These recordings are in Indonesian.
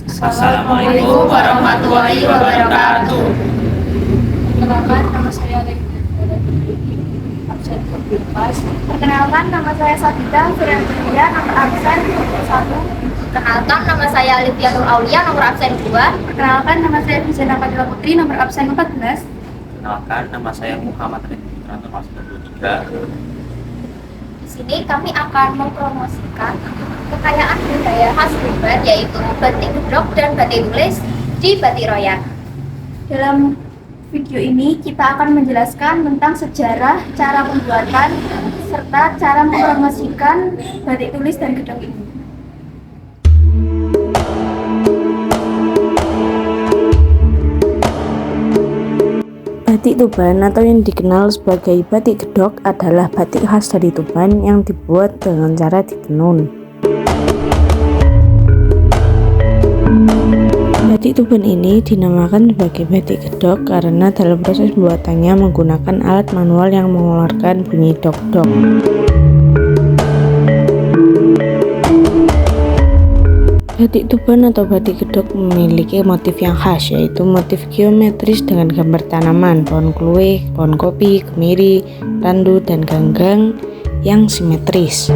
Assalamualaikum warahmatullahi wabarakatuh. Perkenalkan, nama saya Lady absen 12. Perkenalkan, nama saya Sabita Suryantia, nomor absen 1. Perkenalkan, nama saya Alifia Nur Aulia, nomor absen 2. Perkenalkan, nama saya Fizana Fadila Putri, nomor absen 14. Perkenalkan, nama saya Muhammad Ridwan Putra, nomor absen 23. Di sini kami akan mempromosikan kekayaan budaya khas Tuban, yaitu batik gedok dan batik tulis di Batik Royan. Dalam video ini kita akan menjelaskan tentang sejarah, cara pembuatan, serta cara mempromosikan batik tulis dan gedok ini. Batik Tuban atau yang dikenal sebagai batik gedok adalah batik khas dari Tuban yang dibuat dengan cara ditenun. Batik Tuban ini dinamakan sebagai batik gedok karena dalam proses pembuatannya menggunakan alat manual yang mengeluarkan bunyi dok-dok. Batik Tuban atau batik gedok memiliki motif yang khas, yaitu motif geometris dengan gambar tanaman, pohon kluwih, pohon kopi, kemiri, randu, dan ganggang yang simetris.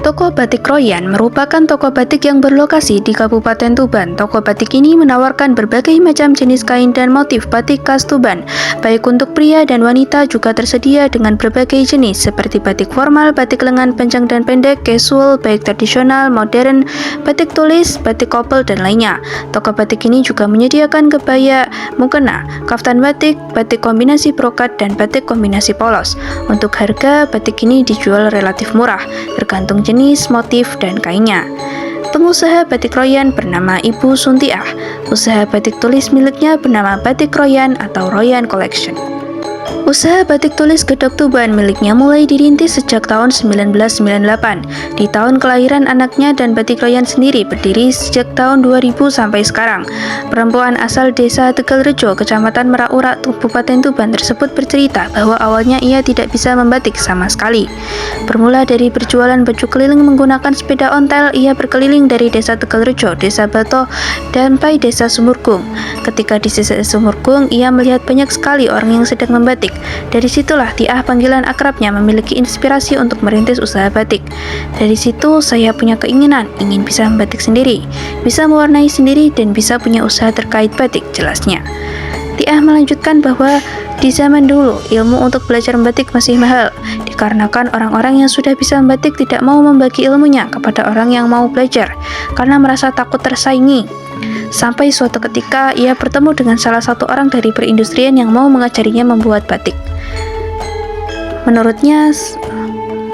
Toko Batik Royan merupakan toko batik yang berlokasi di Kabupaten Tuban. Toko batik ini menawarkan berbagai macam jenis kain dan motif batik khas Tuban, baik untuk pria dan wanita, juga tersedia dengan berbagai jenis seperti batik formal, batik lengan panjang dan pendek, casual, baik tradisional, modern, batik tulis, batik couple, dan lainnya. Toko batik ini juga menyediakan kebaya, mukena, kaftan batik, batik kombinasi brokat, dan batik kombinasi polos. Untuk harga, batik ini dijual relatif murah, tergantung jenis, motif, dan kainnya. Pengusaha Batik Royan bernama Ibu Suntiah. Usaha batik tulis miliknya bernama Batik Royan atau Royan Collection. Usaha batik tulis gedok Tuban miliknya mulai dirintis sejak tahun 1998. Di tahun kelahiran anaknya, dan Batik Royan sendiri berdiri sejak tahun 2000 sampai sekarang. Perempuan asal desa Tegalrejo, Kecamatan Merak-Urak, Kabupaten Tuban tersebut bercerita bahwa awalnya ia tidak bisa membatik sama sekali. Bermula dari berjualan baju keliling menggunakan sepeda ontel, ia berkeliling dari desa Tegalrejo, desa Bato, sampai desa Sumurgung. Ketika di desa Sumurgung, ia melihat banyak sekali orang yang sedang membatik. Dari situlah Tiah, panggilan akrabnya, memiliki inspirasi untuk merintis usaha batik. Dari situ saya punya keinginan ingin bisa membatik sendiri, bisa mewarnai sendiri, dan bisa punya usaha terkait batik, jelasnya. Tiah melanjutkan bahwa di zaman dulu ilmu untuk belajar membatik masih mahal, dikarenakan orang-orang yang sudah bisa membatik tidak mau membagi ilmunya kepada orang yang mau belajar karena merasa takut tersaingi. Sampai suatu ketika ia bertemu dengan salah satu orang dari perindustrian yang mau mengajarinya membuat batik. Menurutnya,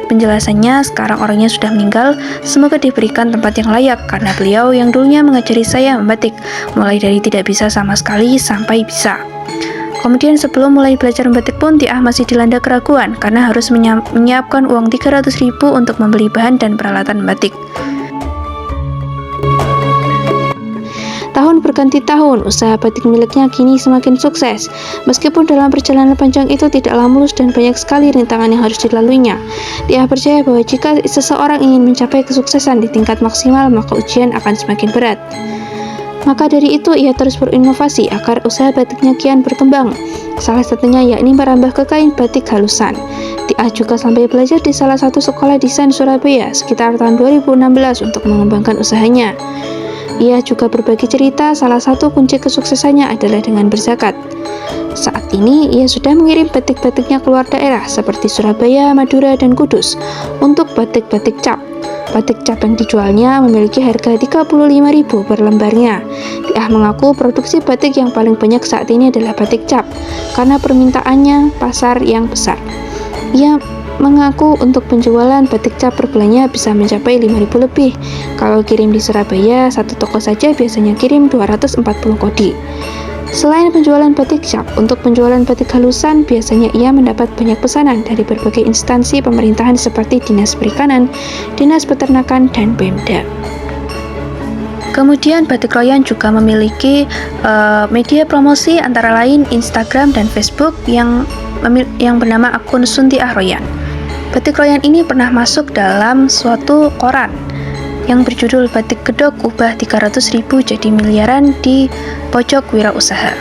penjelasannya, sekarang orangnya sudah meninggal, semoga diberikan tempat yang layak karena beliau yang dulunya mengajari saya membatik, mulai dari tidak bisa sama sekali sampai bisa. Kemudian sebelum mulai belajar membatik pun Tiah masih dilanda keraguan karena harus menyiapkan uang 300.000 untuk membeli bahan dan peralatan membatik. Tahun berganti tahun, usaha batik miliknya kini semakin sukses. Meskipun dalam perjalanan panjang itu tidaklah mulus dan banyak sekali rintangan yang harus dilaluinya. Dia percaya bahwa jika seseorang ingin mencapai kesuksesan di tingkat maksimal, maka ujian akan semakin berat. Maka dari itu, ia terus berinovasi agar usaha batiknya kian berkembang. Salah satunya yakni merambah ke kain batik halusan. Tiah juga sampai belajar di salah satu sekolah desain Surabaya sekitar tahun 2016 untuk mengembangkan usahanya. Ia juga berbagi cerita, salah satu kunci kesuksesannya adalah dengan berzakat. Saat ini, ia sudah mengirim batik-batiknya keluar daerah seperti Surabaya, Madura, dan Kudus untuk batik-batik cap. Batik cap yang dijualnya memiliki harga 35.000 per lembarnya. Tiah mengaku produksi batik yang paling banyak saat ini adalah batik cap, karena permintaannya pasar yang besar. Ia mengaku untuk penjualan batik cap per bulannya bisa mencapai 5.000 lebih. Kalau kirim di Surabaya, satu toko saja biasanya kirim 240 kodi. Selain penjualan batik cap, untuk penjualan batik halusan biasanya ia mendapat banyak pesanan dari berbagai instansi pemerintahan seperti Dinas Perikanan, Dinas Peternakan, dan Pemda. Kemudian Batik Royan juga memiliki media promosi antara lain Instagram dan Facebook yang bernama akun Suntiah Royan. Batik Royan ini pernah masuk dalam suatu koran yang berjudul Batik Gedok Ubah 300.000 jadi miliaran di pojok wirausaha.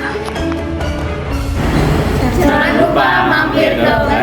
Jangan lupa mampir ke